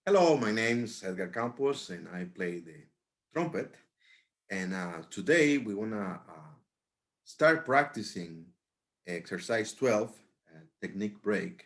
Hello, my name is Edgar Campos and I play the trumpet. And today we want to start practicing exercise 12, technique break.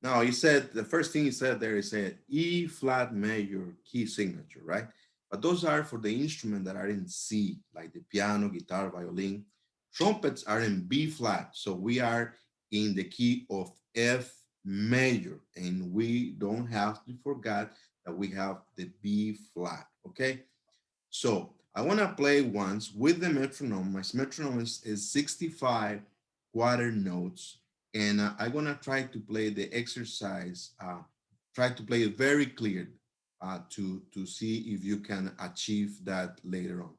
Now, he said the first thing he said there is a E flat major key signature, right? But those are for the instrument that are in C, like the piano, guitar, violin. Trumpets are in B flat, so we are in the key of F major, and we don't have to forget that we have the B flat, okay? So I want to play once with the metronome. My metronome is 65 quarter notes, and I'm going to try to play the exercise, try to play it very clear to see if you can achieve that later on.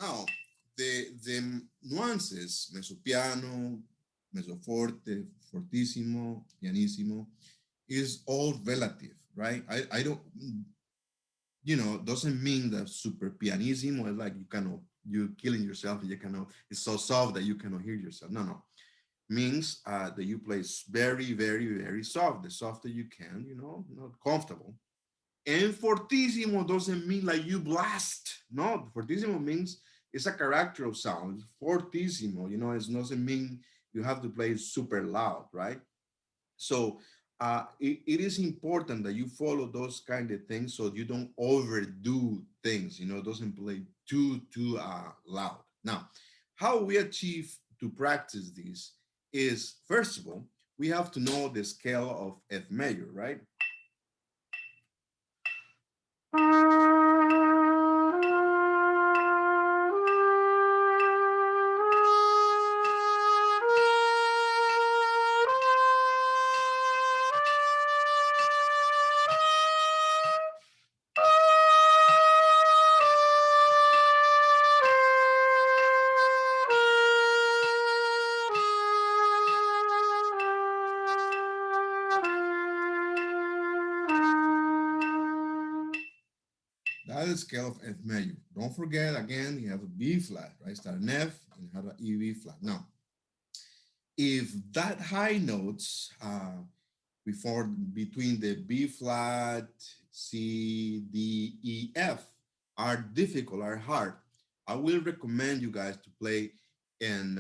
Now, the nuances, mezzo piano, mezzo forte, fortissimo, pianissimo, is all relative, right? I don't, doesn't mean that super pianissimo is like you're killing yourself and you cannot, it's so soft that you cannot hear yourself. No, no. Means that you play very, very, very soft, the softer you can, not comfortable. And fortissimo doesn't mean like you blast. No, fortissimo means it's a character of sound. Fortissimo, it doesn't mean you have to play super loud, right? So it is important that you follow those kind of things so you don't overdo things, doesn't play too loud. Now, how we achieve to practice this is, first of all, we have to know the scale of F major, right? That is scale of F major. Don't forget, again, you have a B flat, right? Start an F and you have an E B flat. Now, if that high notes before between the B flat, C, D, E, F are difficult, are hard, I will recommend you guys to play in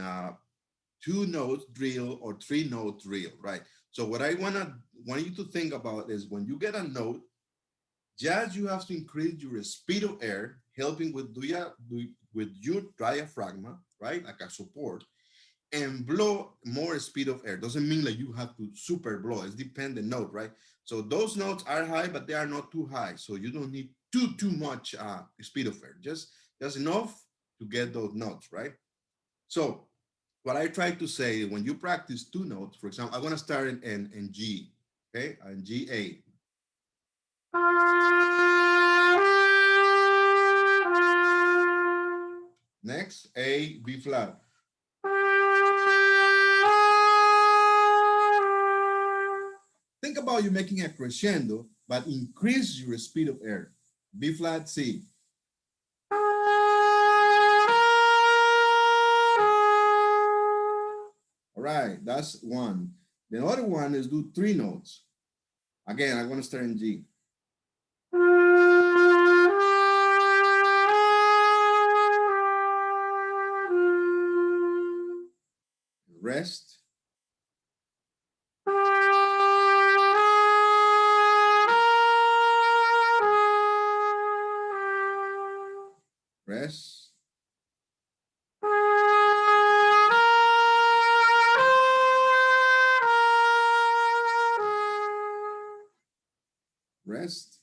two note drill or three note drill, right? So what I want you to think about is when you get a note, just you have to increase your speed of air, helping with your diaphragm, right? Like a support, and blow more speed of air. Doesn't mean like you have to super blow. It's dependent note, right? So those notes are high, but they are not too high. So you don't need too much speed of air. Just enough to get those notes, right? So what I try to say when you practice two notes, for example, I want to start in G, okay, in G A. Next, A, B flat. Think about you making a crescendo, but increase your speed of air. B flat, C. All right, that's one. The other one is do three notes. Again, I'm going to start in G. Rest. rest.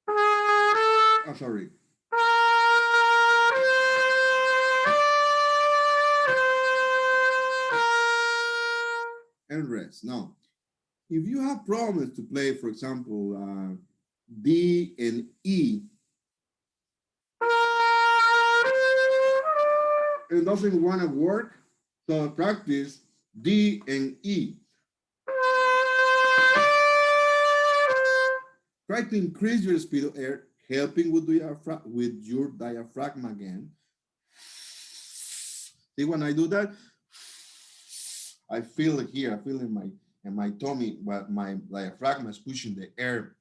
Oh, sorry. And rest. Now, if you have problems to play, for example, D and E, it doesn't want to work, so practice D and E. Try to increase your speed of air, helping with your diaphragm again. See, when I do that, I feel it here. I feel in my tummy, but my diaphragm is pushing the air.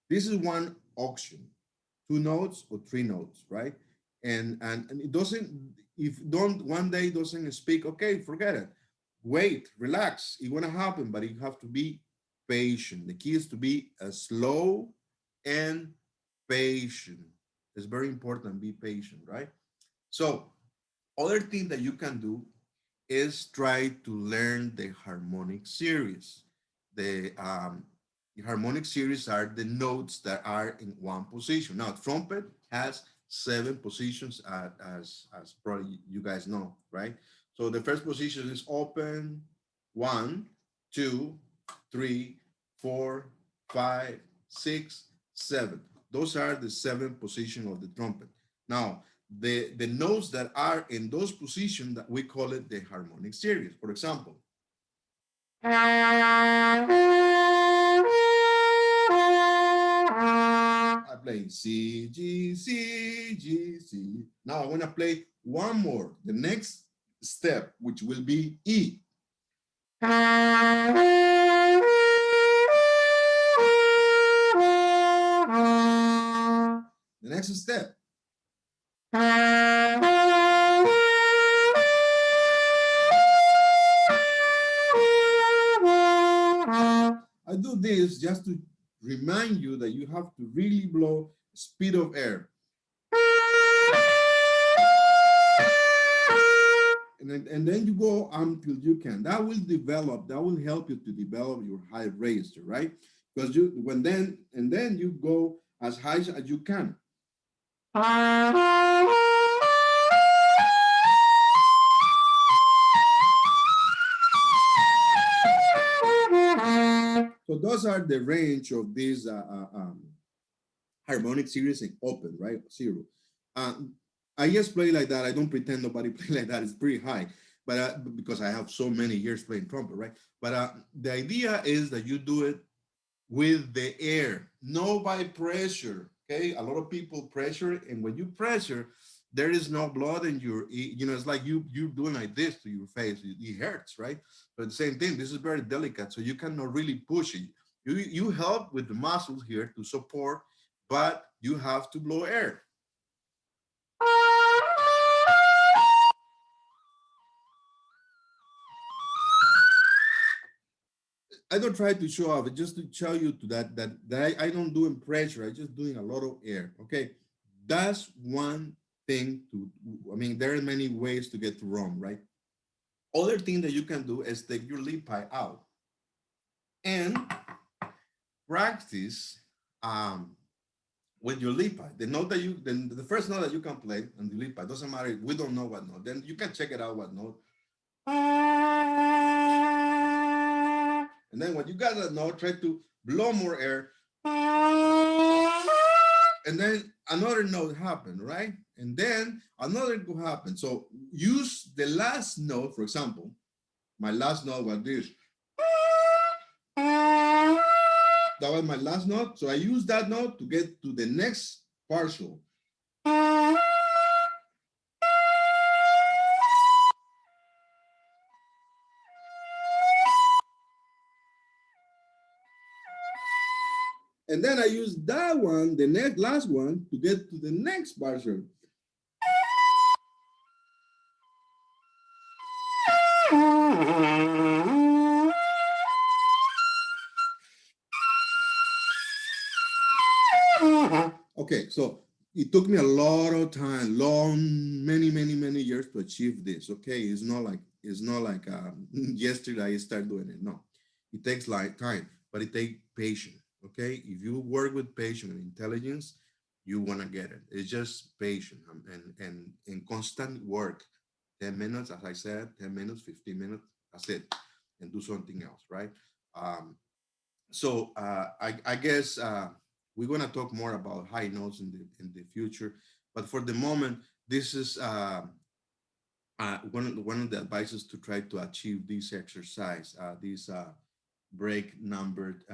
This is one auction, 2 notes or 3 notes, right? And it doesn't, if don't one day doesn't speak, okay, forget it. Wait, relax. It's gonna happen, but you have to be patient. The key is to be slow and patient. It's very important, be patient, right? So other thing that you can do is try to learn the harmonic series. The harmonic series are the notes that are in one position. Now, trumpet has 7 positions, as probably you guys know, right? So the first position is open, 1, 2, 3, 4, 5, 6, 7. Those are the 7 positions of the trumpet. Now, the notes that are in those positions, that we call it the harmonic series. For example, I play C, G, C, G, C. Now I want to play one more, the next step, which will be E. The next step. I do this just to remind you that you have to really blow speed of air. And then you go until you can. That will help you to develop your high register, right? Because then you go as high as you can. So those are the range of these harmonic series in open, right? 0. I just play like that. I don't pretend nobody play like that. It's pretty high, but because I have so many years playing trumpet, right? But the idea is that you do it with the air, no by pressure. Okay, a lot of people pressure, and when you pressure, there is no blood in your, it's like you're doing like this to your face. It hurts, right? But the same thing, this is very delicate, so you cannot really push it. You help with the muscles here to support, but you have to blow air. I don't try to show off, just to tell you to that I don't do in pressure. I just doing a lot of air. Okay, that's one thing to. I mean, there are many ways to get to Rome, right? Other thing that you can do is take your lip pipe out and practice with your lip pipe. The note that the first note that you can play on the lip pipe, doesn't matter. We don't know what note. Then you can check it out what note. And then when you got that note, try to blow more air. And then another note happened, right? And then another will happen. So use the last note, for example, my last note was this. That was my last note. So I use that note to get to the next partial. And then I use that one, the last one, to get to the next partial. Okay, so it took me a lot of time, many years to achieve this. Okay, it's not like yesterday I started doing it. No, it takes like time, but it takes patience. Okay, if you work with patience and intelligence, you wanna get it. It's just patience and constant work. 10 minutes, as I said, 10 minutes, 15 minutes. That's it, and do something else, right? Um, I guess we're gonna talk more about high notes in the future, but for the moment, this is one of the advices to try to achieve this exercise, this break number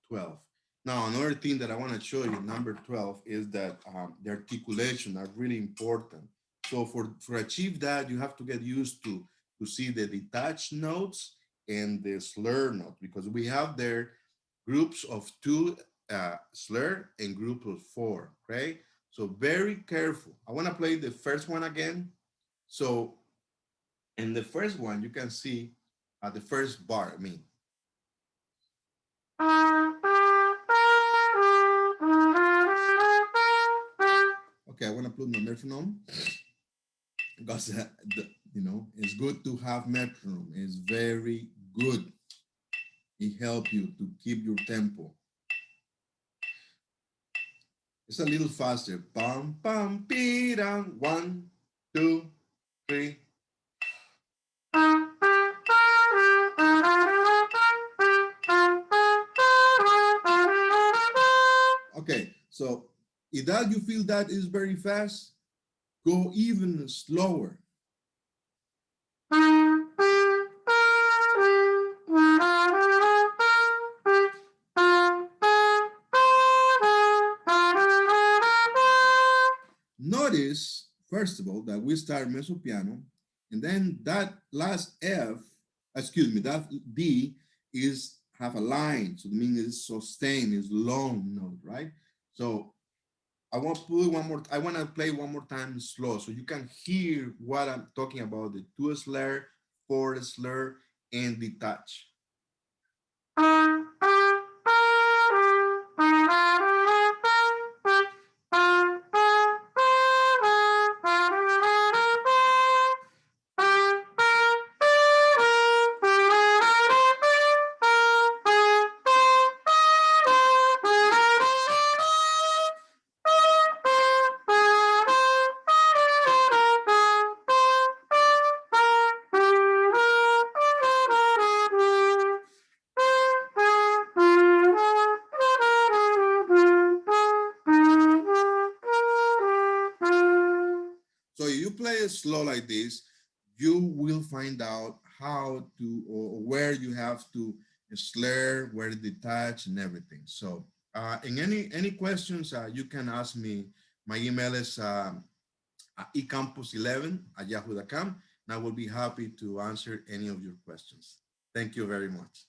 12. Now, another thing that I want to show you, number 12, is that the articulation are really important. So for achieve that, you have to get used to see the detached notes and the slur note, because we have there groups of two slur and group of four, okay? So very careful. I want to play the first one again. So in the first one, you can see the first bar, I mean. Okay, I want to put my metronome because it's good to have metronome. It's very good. It helps you to keep your tempo. It's a little faster. Pam pam piram. 1, 2, 3. Okay, so if that you feel that is very fast, go even slower. Notice, first of all, that we start mezzo piano, and then that last F, excuse me, that D is have a line, so it means it's sustained, it's long note, right? So I want to put one more, I want to play one more time slow so you can hear what I'm talking about, the two slur, four slur, and detach. So if you play it slow like this, you will find out how to or where you have to slur, where to detach, and everything. So, in any questions, you can ask me. My email is ecampus11 at yahoo.com, and I will be happy to answer any of your questions. Thank you very much.